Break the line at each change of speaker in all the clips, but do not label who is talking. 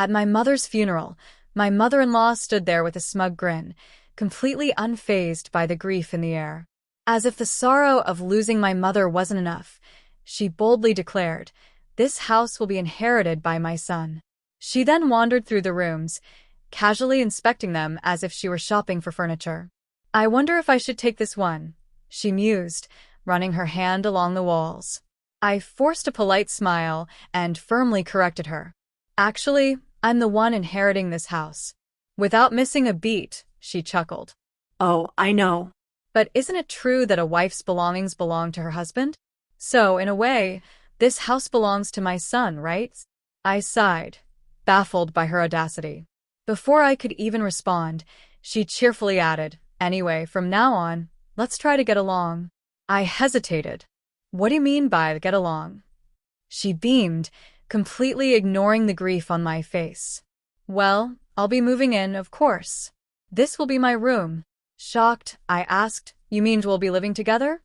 At my mother's funeral, my mother-in-law stood there with a smug grin, completely unfazed by the grief in the air. As if the sorrow of losing my mother wasn't enough, she boldly declared, "This house will be inherited by my son." She then wandered through the rooms, casually inspecting them as if she were shopping for furniture. "I wonder if I should take this one," she mused, running her hand along the walls. I forced a polite smile and firmly corrected her. "Actually, I'm the one inheriting this house." Without missing a beat, she chuckled.
Oh, I know.
"But isn't it true that a wife's belongings belong to her husband? So, in a way, this house belongs to my son, right?" I sighed, baffled by her audacity. Before I could even respond, she cheerfully added, "Anyway, from now on, let's try to get along." I hesitated. "What do you mean by get along?" She beamed, completely ignoring the grief on my face. "Well, I'll be moving in, of course. This will be my room." Shocked, I asked, "You mean we'll be living together?"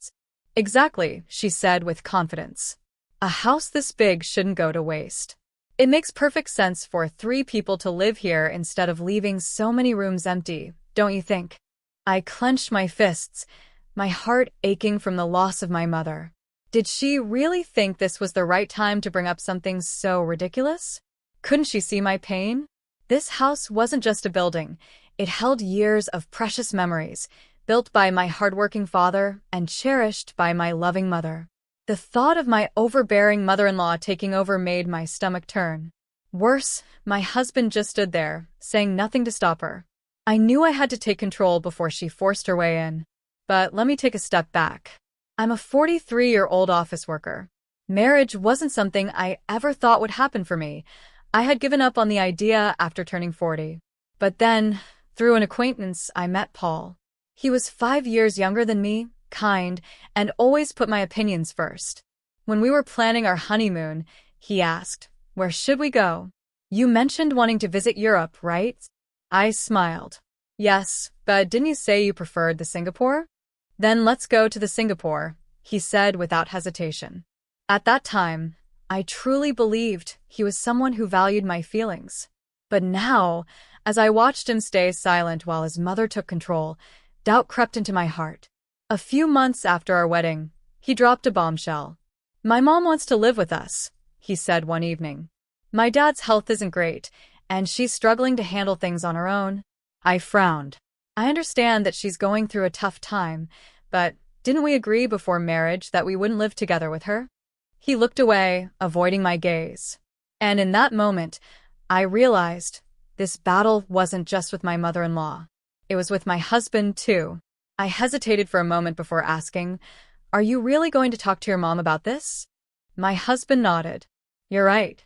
"Exactly," she said with confidence. "A house this big shouldn't go to waste. It makes perfect sense for 3 people to live here instead of leaving so many rooms empty, don't you think?" I clenched my fists, my heart aching from the loss of my mother. Did she really think this was the right time to bring up something so ridiculous? Couldn't she see my pain? This house wasn't just a building. It held years of precious memories, built by my hardworking father and cherished by my loving mother. The thought of my overbearing mother-in-law taking over made my stomach turn. Worse, my husband just stood there, saying nothing to stop her. I knew I had to take control before she forced her way in. But let me take a step back. I'm a 43-year-old office worker. Marriage wasn't something I ever thought would happen for me. I had given up on the idea after turning 40. But then, through an acquaintance, I met Paul. He was 5 years younger than me, kind, and always put my opinions first. When we were planning our honeymoon, he asked, "Where should we go? You mentioned wanting to visit Europe, right?" I smiled. "Yes, but didn't you say you preferred the Singapore?" "Then let's go to the Singapore," he said without hesitation. At that time, I truly believed he was someone who valued my feelings. But now, as I watched him stay silent while his mother took control, doubt crept into my heart. A few months after our wedding, he dropped a bombshell. "My mom wants to live with us," he said one evening. "My dad's health isn't great, and she's struggling to handle things on her own." I frowned. "I understand that she's going through a tough time, but didn't we agree before marriage that we wouldn't live together with her?" He looked away, avoiding my gaze. And in that moment, I realized this battle wasn't just with my mother-in-law. It was with my husband, too. I hesitated for a moment before asking, "Are you really going to talk to your mom about this?" My husband nodded. "You're right.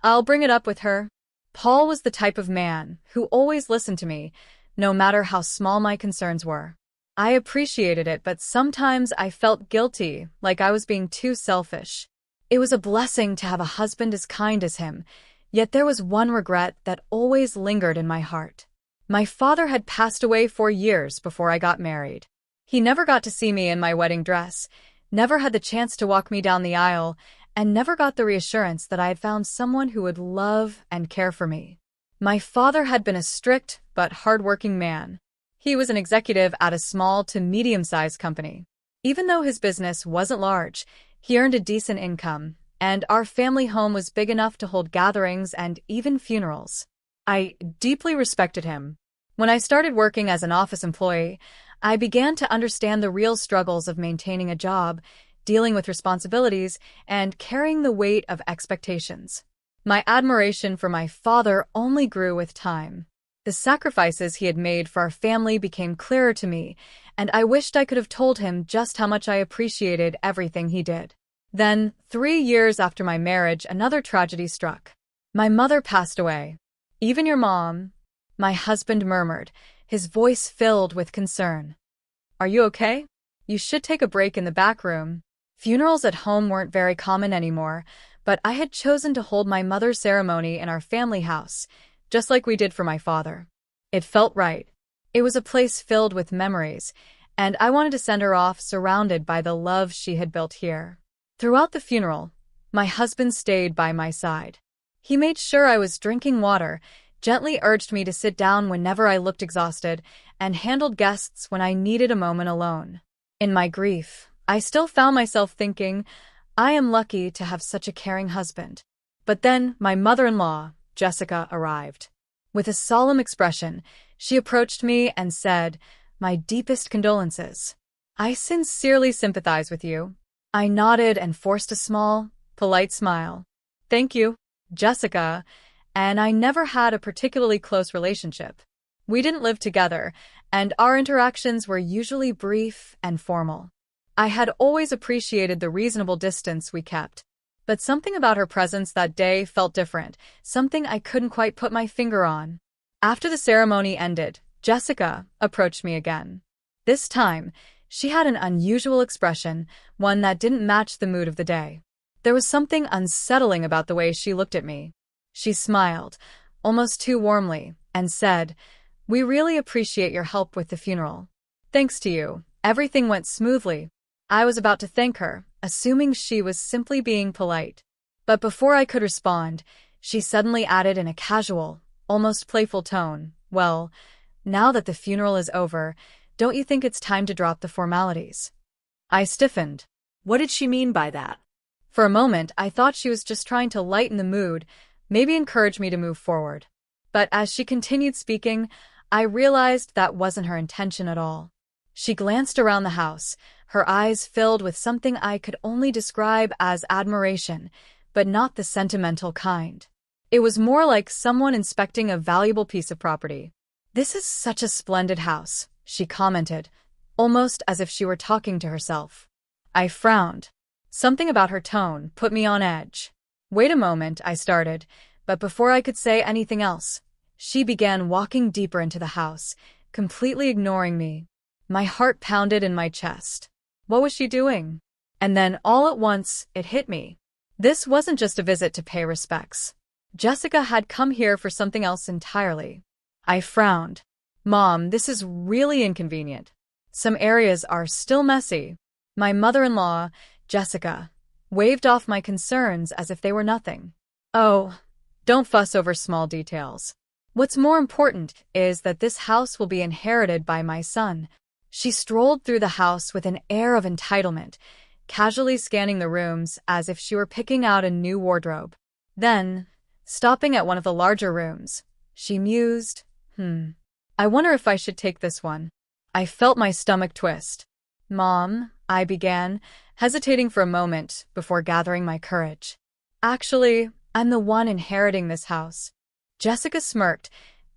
I'll bring it up with her." Paul was the type of man who always listened to me, no matter how small my concerns were. I appreciated it, but sometimes I felt guilty, like I was being too selfish. It was a blessing to have a husband as kind as him, yet there was one regret that always lingered in my heart. My father had passed away 4 years before I got married. He never got to see me in my wedding dress, never had the chance to walk me down the aisle, and never got the reassurance that I had found someone who would love and care for me. My father had been a strict but hardworking man. He was an executive at a small to medium-sized company. Even though his business wasn't large, he earned a decent income, and our family home was big enough to hold gatherings and even funerals. I deeply respected him. When I started working as an office employee, I began to understand the real struggles of maintaining a job, dealing with responsibilities, and carrying the weight of expectations. My admiration for my father only grew with time. The sacrifices he had made for our family became clearer to me, and I wished I could have told him just how much I appreciated everything he did. Then, 3 years after my marriage, another tragedy struck. My mother passed away. "Even your mom," my husband murmured, his voice filled with concern. "Are you okay? You should take a break in the back room." Funerals at home weren't very common anymore, but I had chosen to hold my mother's ceremony in our family house, just like we did for my father. It felt right. It was a place filled with memories, and I wanted to send her off surrounded by the love she had built here. Throughout the funeral, my husband stayed by my side. He made sure I was drinking water, gently urged me to sit down whenever I looked exhausted, and handled guests when I needed a moment alone. In my grief, I still found myself thinking, I am lucky to have such a caring husband. But then my mother-in-law, Jessica, arrived. With a solemn expression, she approached me and said, "My deepest condolences. I sincerely sympathize with you." I nodded and forced a small, polite smile. "Thank you, Jessica," and I never had a particularly close relationship. We didn't live together, and our interactions were usually brief and formal. I had always appreciated the reasonable distance we kept, but something about her presence that day felt different, something I couldn't quite put my finger on. After the ceremony ended, Jessica approached me again. This time, she had an unusual expression, one that didn't match the mood of the day. There was something unsettling about the way she looked at me. She smiled, almost too warmly, and said, "We really appreciate your help with the funeral. Thanks to you, everything went smoothly." I was about to thank her, assuming she was simply being polite. But before I could respond, she suddenly added in a casual, almost playful tone, "Well, now that the funeral is over, don't you think it's time to drop the formalities?" I stiffened.
What did she mean by that?
For a moment, I thought she was just trying to lighten the mood, maybe encourage me to move forward. But as she continued speaking, I realized that wasn't her intention at all. She glanced around the house, her eyes filled with something I could only describe as admiration, but not the sentimental kind. It was more like someone inspecting a valuable piece of property. "This is such a splendid house," she commented, almost as if she were talking to herself. I frowned. Something about her tone put me on edge. "Wait a moment," I started, but before I could say anything else, she began walking deeper into the house, completely ignoring me. My heart pounded in my chest. What was she doing? And then, all at once, it hit me. This wasn't just a visit to pay respects. Jessica had come here for something else entirely. I frowned. "Mom, this is really inconvenient. Some areas are still messy." My mother-in-law, Jessica, waved off my concerns as if they were nothing. "Oh, don't fuss over small details. What's more important is that this house will be inherited by my son." She strolled through the house with an air of entitlement, casually scanning the rooms as if she were picking out a new wardrobe. Then, stopping at one of the larger rooms, she mused, "I wonder if I should take this one." I felt my stomach twist. "Mom," I began, hesitating for a moment before gathering my courage. "Actually, I'm the one inheriting this house." Jessica smirked,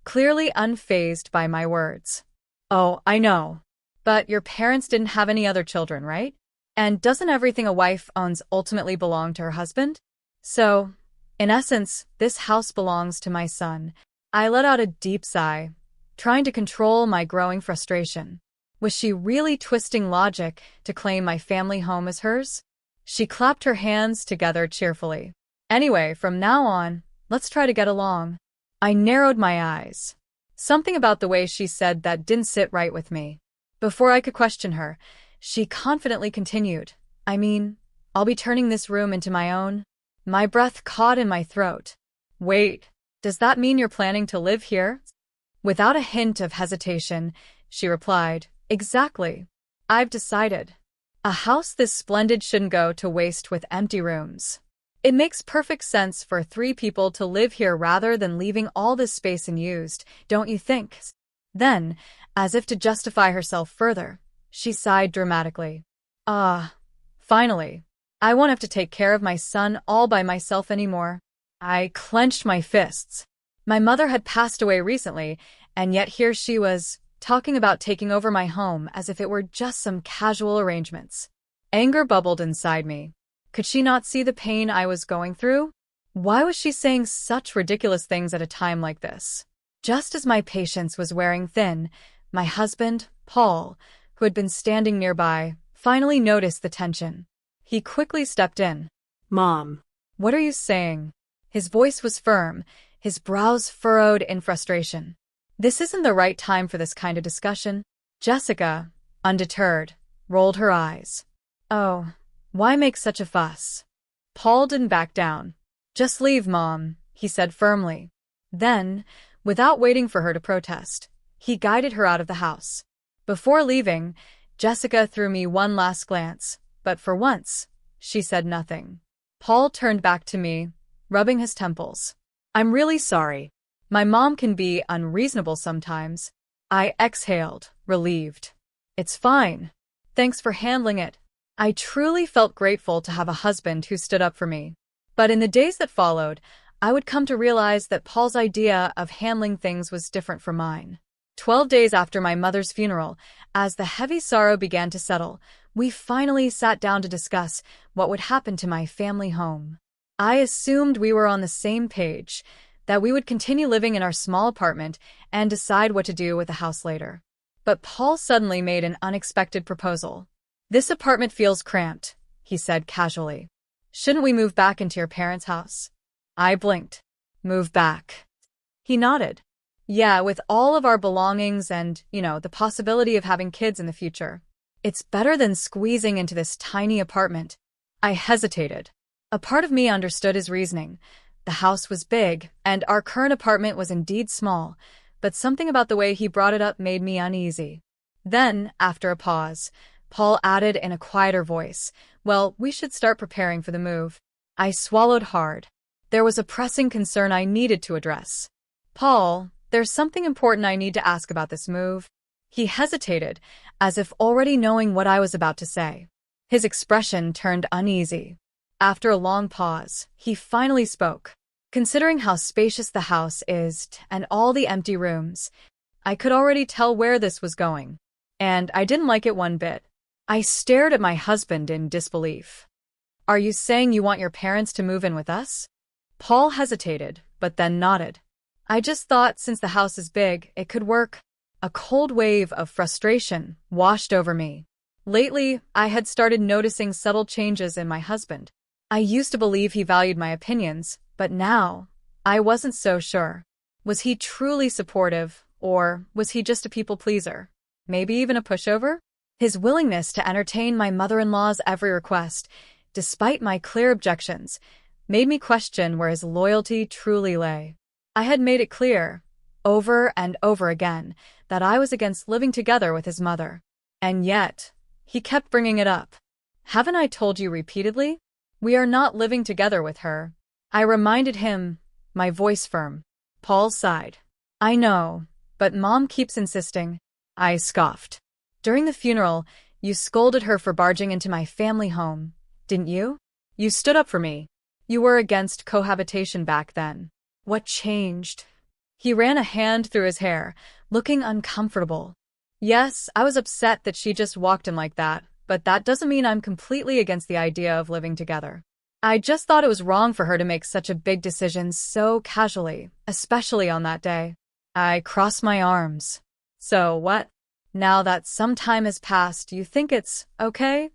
clearly unfazed by my words. "Oh, I know. But your parents didn't have any other children, right? And doesn't everything a wife owns ultimately belong to her husband? So, in essence, this house belongs to my son." I let out a deep sigh, trying to control my growing frustration. Was she really twisting logic to claim my family home as hers? She clapped her hands together cheerfully. "Anyway, from now on, let's try to get along." I narrowed my eyes. Something about the way she said that didn't sit right with me. Before I could question her, she confidently continued, "I mean, I'll be turning this room into my own." My breath caught in my throat. "Wait, does that mean you're planning to live here?" Without a hint of hesitation, she replied, "Exactly. I've decided. A house this splendid shouldn't go to waste with empty rooms. It makes perfect sense for 3 people to live here rather than leaving all this space unused, don't you think?" Then, as if to justify herself further, she sighed dramatically. Finally. I won't have to take care of my son all by myself anymore." I clenched my fists. My mother had passed away recently, and yet here she was, talking about taking over my home as if it were just some casual arrangements. Anger bubbled inside me. Could she not see the pain I was going through? Why was she saying such ridiculous things at a time like this? Just as my patience was wearing thin, my husband, Paul, who had been standing nearby, finally noticed the tension. He quickly stepped in.
"Mom."
"What are you saying?" His voice was firm, his brows furrowed in frustration. "This isn't the right time for this kind of discussion." Jessica, undeterred, rolled her eyes. "Oh, why make such a fuss?" Paul didn't back down. "Just leave, Mom," he said firmly. Then, without waiting for her to protest, he guided her out of the house. Before leaving, Jessica threw me one last glance, but for once, she said nothing. Paul turned back to me, rubbing his temples.
I'm really sorry.
My mom can be unreasonable sometimes. I exhaled, relieved. It's fine. Thanks for handling it. I truly felt grateful to have a husband who stood up for me. But in the days that followed, I would come to realize that Paul's idea of handling things was different from mine. 12 days after my mother's funeral, as the heavy sorrow began to settle, we finally sat down to discuss what would happen to my family home. I assumed we were on the same page, that we would continue living in our small apartment and decide what to do with the house later. But Paul suddenly made an unexpected proposal. This apartment feels cramped, he said casually. Shouldn't we move back into your parents' house? I blinked. Move back. He nodded. Yeah, with all of our belongings and, the possibility of having kids in the future. It's better than squeezing into this tiny apartment. I hesitated. A part of me understood his reasoning. The house was big, and our current apartment was indeed small, but something about the way he brought it up made me uneasy. Then, after a pause, Paul added in a quieter voice, well, we should start preparing for the move. I swallowed hard. There was a pressing concern I needed to address. Paul, there's something important I need to ask about this move. He hesitated, as if already knowing what I was about to say. His expression turned uneasy. After a long pause, he finally spoke. Considering how spacious the house is and all the empty rooms, I could already tell where this was going. And I didn't like it one bit. I stared at my husband in disbelief. Are you saying you want your parents to move in with us? Paul hesitated, but then nodded. I just thought since the house is big, it could work. A cold wave of frustration washed over me. Lately, I had started noticing subtle changes in my husband. I used to believe he valued my opinions, but now, I wasn't so sure. Was he truly supportive, or was he just a people pleaser? Maybe even a pushover? His willingness to entertain my mother-in-law's every request, despite my clear objections, made me question where his loyalty truly lay. I had made it clear, over and over again, that I was against living together with his mother. And yet, he kept bringing it up. Haven't I told you repeatedly? We are not living together with her. I reminded him, my voice firm. Paul sighed. I know, but Mom keeps insisting. I scoffed. During the funeral, you scolded her for barging into my family home, didn't you? You stood up for me. You were against cohabitation back then. What changed? He ran a hand through his hair, looking uncomfortable. Yes, I was upset that she just walked in like that, but that doesn't mean I'm completely against the idea of living together. I just thought it was wrong for her to make such a big decision so casually, especially on that day. I crossed my arms. So what? Now that some time has passed, you think it's okay?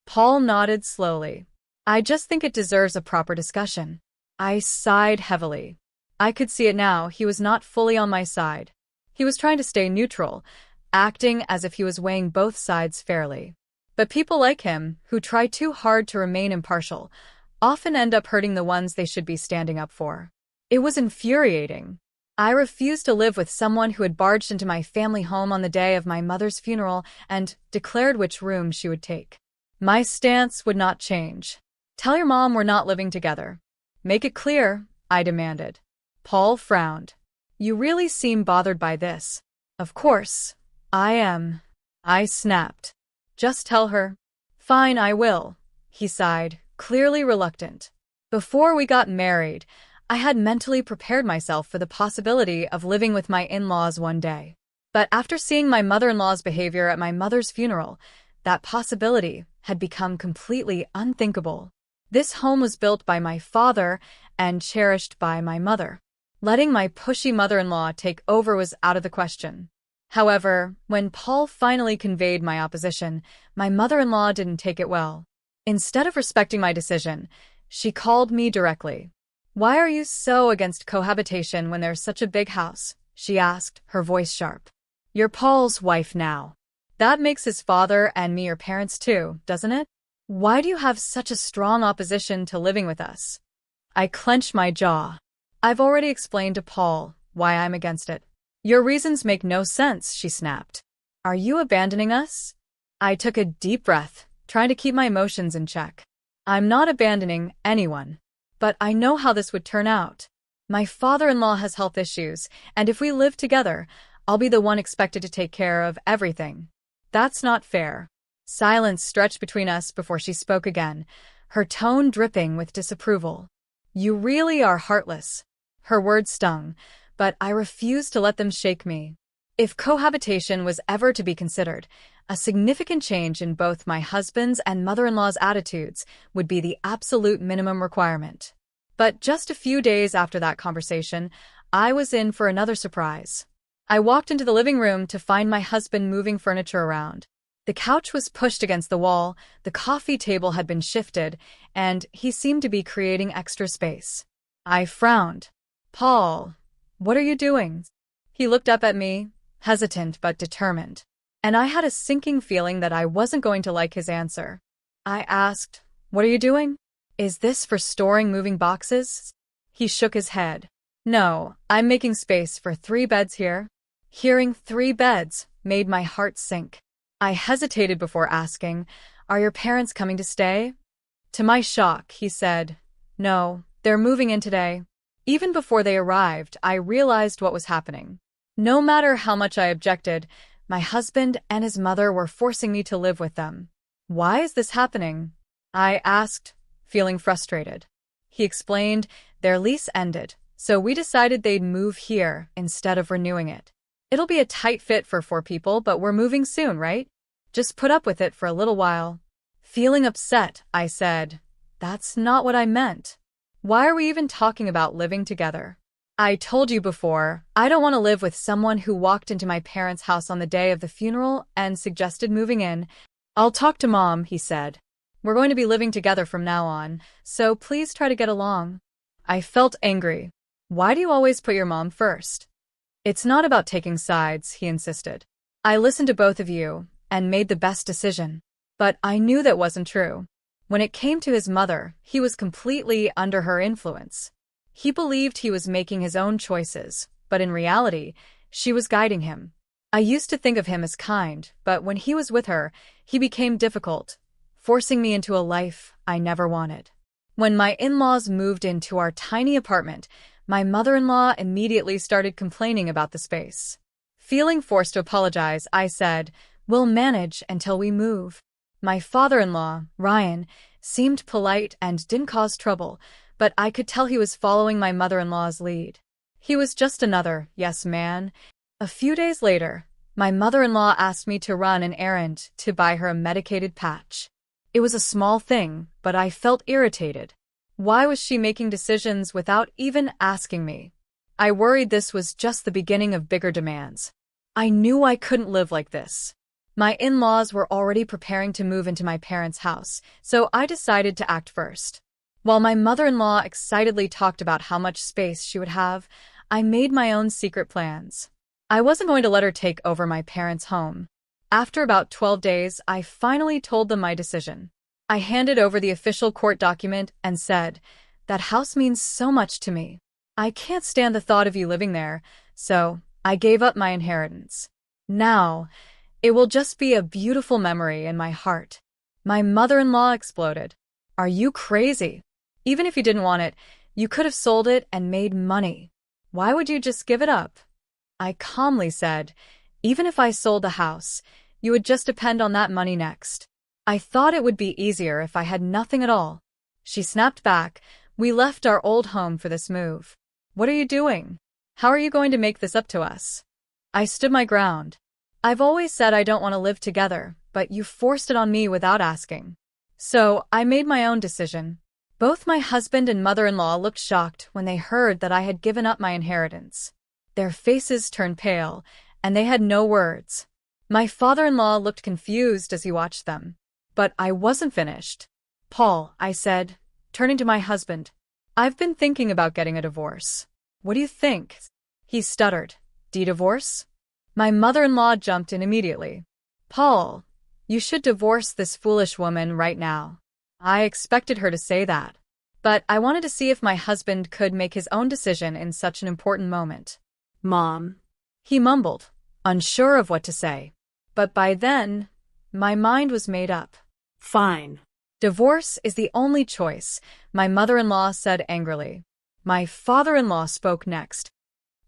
Paul nodded slowly. I just think it deserves a proper discussion. I sighed heavily. I could see it now, he was not fully on my side. He was trying to stay neutral, acting as if he was weighing both sides fairly. But people like him, who try too hard to remain impartial, often end up hurting the ones they should be standing up for. It was infuriating. I refused to live with someone who had barged into my family home on the day of my mother's funeral and declared which room she would take. My stance would not change. Tell your mom we're not living together. Make it clear, I demanded. Paul frowned. You really seem bothered by this. Of course, I am. I snapped. Just tell her. Fine, I will, he sighed, clearly reluctant. Before we got married, I had mentally prepared myself for the possibility of living with my in-laws one day. But after seeing my mother-in-law's behavior at my mother's funeral, that possibility had become completely unthinkable. This home was built by my father and cherished by my mother. Letting my pushy mother-in-law take over was out of the question. However, when Paul finally conveyed my opposition, my mother-in-law didn't take it well. Instead of respecting my decision, she called me directly. Why are you so against cohabitation when there's such a big house? She asked, her voice sharp. You're Paul's wife now. That makes his father and me your parents too, doesn't it? Why do you have such a strong opposition to living with us? I clenched my jaw. I've already explained to Paul why I'm against it. Your reasons make no sense, she snapped. Are you abandoning us? I took a deep breath, trying to keep my emotions in check. I'm not abandoning anyone. But I know how this would turn out. My father-in-law has health issues, and if we live together, I'll be the one expected to take care of everything. That's not fair. Silence stretched between us before she spoke again, her tone dripping with disapproval. You really are heartless. Her words stung, but I refused to let them shake me. If cohabitation was ever to be considered, a significant change in both my husband's and mother-in-law's attitudes would be the absolute minimum requirement. But just a few days after that conversation, I was in for another surprise. I walked into the living room to find my husband moving furniture around. The couch was pushed against the wall, the coffee table had been shifted, and he seemed to be creating extra space. I frowned. Paul, what are you doing? He looked up at me, hesitant but determined. And I had a sinking feeling that I wasn't going to like his answer. I asked, what are you doing? Is this for storing moving boxes? He shook his head. No, I'm making space for 3 beds here. Hearing 3 beds made my heart sink. I hesitated before asking, are your parents coming to stay? To my shock, he said, no, they're moving in today. Even before they arrived, I realized what was happening. No matter how much I objected, my husband and his mother were forcing me to live with them. Why is this happening? I asked, feeling frustrated. He explained their lease ended, so we decided they'd move here instead of renewing it. It'll be a tight fit for 4 people, but we're moving soon, right? Just put up with it for a little while. Feeling upset, I said, that's not what I meant. Why are we even talking about living together? I told you before, I don't want to live with someone who walked into my parents' house on the day of the funeral and suggested moving in. I'll talk to Mom, he said. We're going to be living together from now on, so please try to get along. I felt angry. Why do you always put your mom first? It's not about taking sides, he insisted. I listened to both of you and made the best decision. But I knew that wasn't true. When it came to his mother, he was completely under her influence. He believed he was making his own choices, but in reality, she was guiding him. I used to think of him as kind, but when he was with her, he became difficult, forcing me into a life I never wanted. When my in-laws moved into our tiny apartment, my mother-in-law immediately started complaining about the space. Feeling forced to apologize, I said, we'll manage until we move. My father-in-law, Ryan, seemed polite and didn't cause trouble, but I could tell he was following my mother-in-law's lead. He was just another yes man. A few days later, my mother-in-law asked me to run an errand to buy her a medicated patch. It was a small thing, but I felt irritated. Why was she making decisions without even asking me? I worried this was just the beginning of bigger demands. I knew I couldn't live like this. My in-laws were already preparing to move into my parents' house, so I decided to act first. While my mother-in-law excitedly talked about how much space she would have, I made my own secret plans. I wasn't going to let her take over my parents' home. After about 12 days, I finally told them my decision. I handed over the official court document and said, that house means so much to me. I can't stand the thought of you living there, so I gave up my inheritance. Now, it will just be a beautiful memory in my heart. My mother-in-law exploded. Are you crazy? Even if you didn't want it, you could have sold it and made money. Why would you just give it up? I calmly said, even if I sold the house, you would just depend on that money next. I thought it would be easier if I had nothing at all. She snapped back. We left our old home for this move. What are you doing? How are you going to make this up to us? I stood my ground. I've always said I don't want to live together, but you forced it on me without asking. So I made my own decision. Both my husband and mother-in-law looked shocked when they heard that I had given up my inheritance. Their faces turned pale, and they had no words. My father-in-law looked confused as he watched them. But I wasn't finished. Paul, I said, turning to my husband, I've been thinking about getting a divorce. What do you think? He stuttered. Divorce? My mother-in-law jumped in immediately. Paul, you should divorce this foolish woman right now. I expected her to say that. but I wanted to see if my husband could make his own decision in such an important moment.
Mom.
He mumbled, unsure of what to say. But by then, my mind was made up.
Fine.
Divorce is the only choice, my mother-in-law said angrily. My father-in-law spoke next.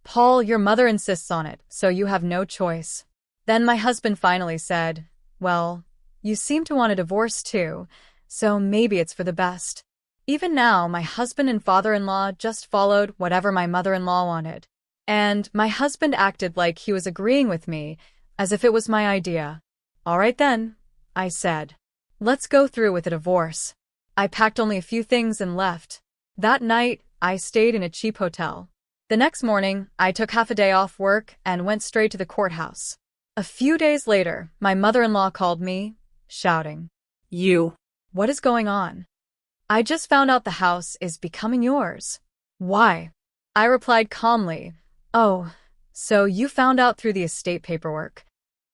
Paul, your mother insists on it, so you have no choice. Then my husband finally said, well, you seem to want a divorce too, so maybe it's for the best. Even now, my husband and father-in-law just followed whatever my mother-in-law wanted. And my husband acted like he was agreeing with me, as if it was my idea. All right then, I said. Let's go through with a divorce. I packed only a few things and left. That night, I stayed in a cheap hotel. The next morning, I took half a day off work and went straight to the courthouse. A few days later, my mother-in-law called me, shouting,
You.
What is going on? I just found out the house is becoming yours. Why? I replied calmly, Oh, so you found out through the estate paperwork?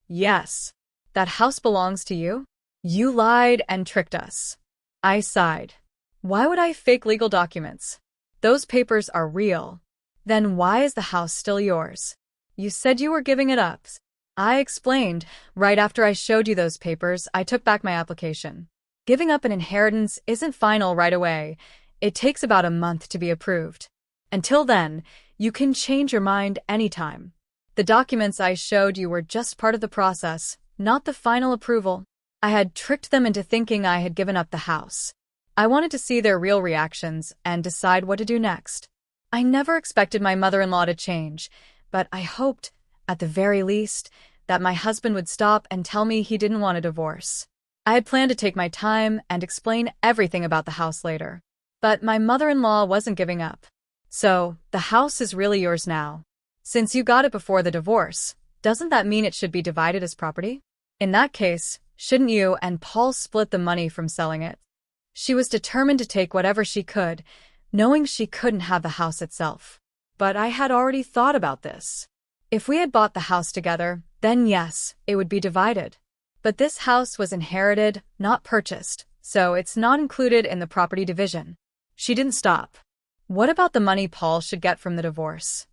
Yes. That house belongs to you? You lied and tricked us. I sighed. Why would I fake legal documents? Those papers are real. Then why is the house still yours? You said you were giving it up. I explained. Right after I showed you those papers, I took back my application. Giving up an inheritance isn't final right away. It takes about a month to be approved. Until then, you can change your mind anytime. The documents I showed you were just part of the process, not the final approval. I had tricked them into thinking I had given up the house. I wanted to see their real reactions and decide what to do next. I never expected my mother-in-law to change, but I hoped, at the very least, that my husband would stop and tell me he didn't want a divorce. I had planned to take my time and explain everything about the house later. But my mother-in-law wasn't giving up. So, the house is really yours now. Since you got it before the divorce, doesn't that mean it should be divided as property? In that case, shouldn't you and Paul split the money from selling it? She was determined to take whatever she could, knowing she couldn't have the house itself. But I had already thought about this. If we had bought the house together, then yes, it would be divided. But this house was inherited, not purchased, so it's not included in the property division. She didn't stop. What about the money Paul should get from the divorce?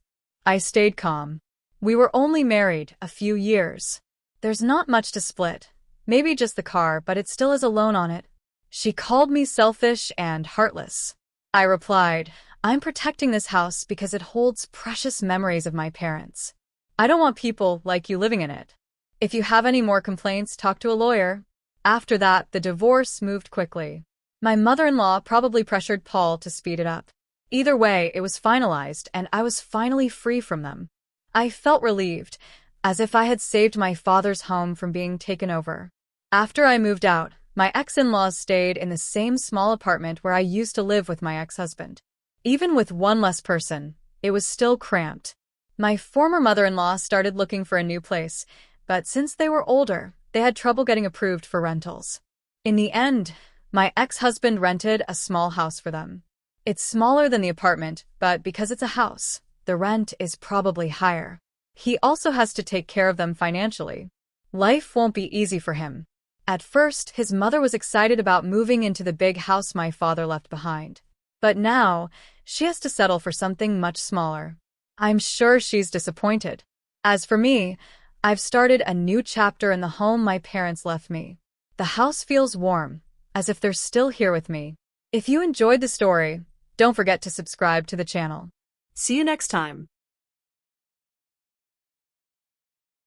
I stayed calm. We were only married a few years. There's not much to split. Maybe just the car, but it still has a loan on it. She called me selfish and heartless. I replied, I'm protecting this house because it holds precious memories of my parents. I don't want people like you living in it. If you have any more complaints, talk to a lawyer. After that, the divorce moved quickly. My mother-in-law probably pressured Paul to speed it up. Either way, it was finalized, and I was finally free from them. I felt relieved, as if I had saved my father's home from being taken over. After I moved out, my ex-in-laws stayed in the same small apartment where I used to live with my ex-husband. Even with one less person, it was still cramped. My former mother-in-law started looking for a new place, but since they were older, they had trouble getting approved for rentals. In the end, my ex-husband rented a small house for them. It's smaller than the apartment, but because it's a house, the rent is probably higher. He also has to take care of them financially. Life won't be easy for him. At first, his mother was excited about moving into the big house my father left behind. But now, she has to settle for something much smaller. I'm sure she's disappointed. As for me, I've started a new chapter in the home my parents left me. The house feels warm, as if they're still here with me. If you enjoyed the story, don't forget to subscribe to the channel.
See you next time.